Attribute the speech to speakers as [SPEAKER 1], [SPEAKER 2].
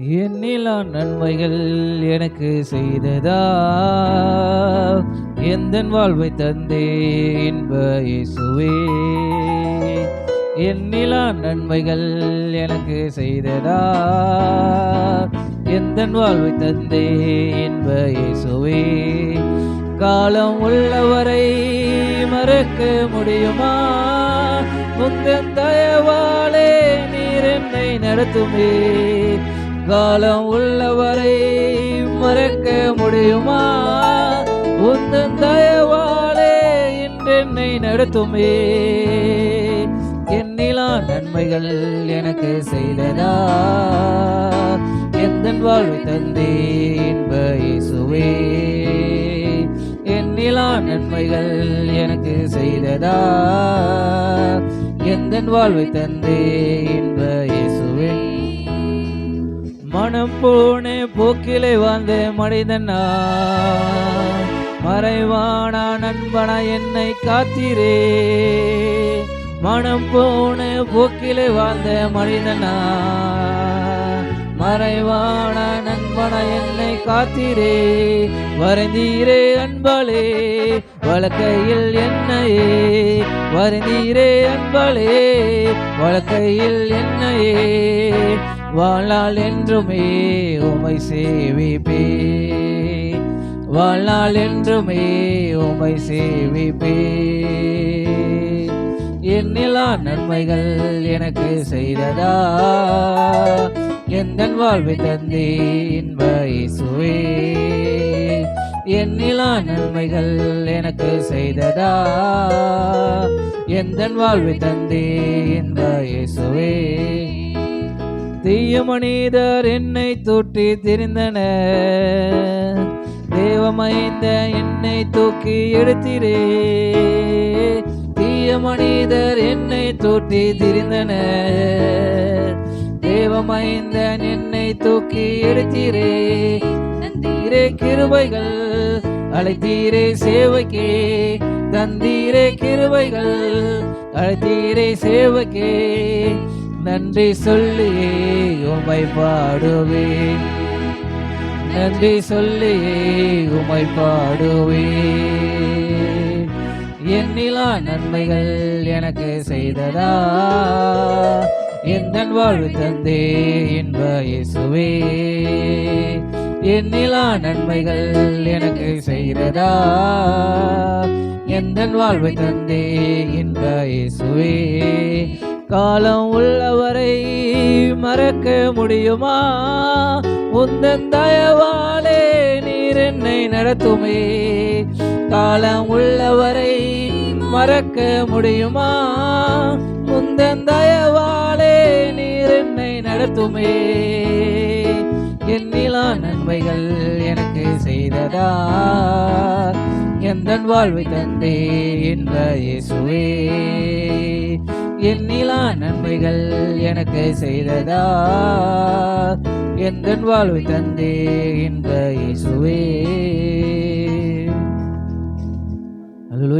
[SPEAKER 1] எண்ணிலா நன்மைகள் எனக்கு செய்ததா எந்தன் வாழ்வை தந்தே இன்ப இயேசுவே. எண்ணிலா நன்மைகள் எனக்கு செய்ததா எந்தன் வாழ்வை தந்தே இன்ப இயேசுவே. காலம் உள்ளவரை மறக்க முடியுமா? முந்தன் தயவாலே நீர் என்னை நடத்துமே. காலம் உள்ளவரை மறக்க முடியுமா? உந்தன் தயவாலே இன்றென்னை நடத்துமே. எண்ணிலா நன்மைகள் எனக்கு செய்ததா எந்தன் வாழ்வை தந்தே இன்ப இயேசுவே. எண்ணிலா நன்மைகள் எனக்கு செய்ததா எந்தன் வாழ்வை தந்தே இன்ப இயேசுவே. மனம் போன போக்கிலே வாழ்ந்த மனிதனா, மறைவானா நண்பனா என்னை காத்தீரே. மனம் போன போக்கிலே வாழ்ந்த மனிதனா, மறைவான நண்பனா என்னை காத்தீரே. வரைந்தீரே அன்பாலே வழக்கையில் என்னையே, வரைந்தீரே அன்பாலே வழக்கையில் என்னையே. வாழ்நாள் என்றுமே உமை சேவிப்பே, வாழ்நாள் என்றுமே உமை சேவிப்பே. எண்ணிலா நன்மைகள் எனக்கு செய்ததா எந்தன் வாழ்வை தந்தே இன்ப இயேசுவே. எண்ணிலா நன்மைகள் எனக்கு செய்ததா எந்தன் வாழ்வை தந்தே இன்ப இயேசுவே. தீய மனிதர் என்னை தூட்டி திரிந்தனர், தேவமைந்த என்னை தூக்கி எடுத்தீரே. தீய மனிதர் என்னை தூட்டி திரிந்தனர், தேவமைந்தன் என்னை தூக்கி எடுத்தீரே. தந்தீரே கிருபைகள் அழைத்தீரே சேவைக்கே, தந்தீரே கிருபைகள் அழைத்தீரே சேவைக்கே. நன்றி சொல்லியே உமை பாடுவேன், நன்றி சொல்லியே உமை பாடுவேன். எண்ணிலா நன்மைகள் எனக்கு செய்ததா எந்தன் வாழ்வு தந்தே இன்ப இயேசுவே. எண்ணிலா நன்மைகள் எனக்கு செய்ததா எந்தன் வாழ்வை தந்தே இன்ப இயேசுவே. காலம் உள்ளவரை மறக்க முடியுமா? உந்தன் தயவாலே நீர் என்னை நடத்துமே. காலம் உள்ளவரை மறக்க முடியுமா? உந்தன் தயவாலே நீர் என்னை நடத்துமே. எண்ணிலா நன்மைகள் எனக்கு செய்ததா எந்தன் வாழ்வை தந்தே இன்ப இயேசுவே. எண்ணிலா நன்மைகள் எனக்கு செய்ததா எந்தன் வாழ்வை தந்தே இன்ப இயேசுவே.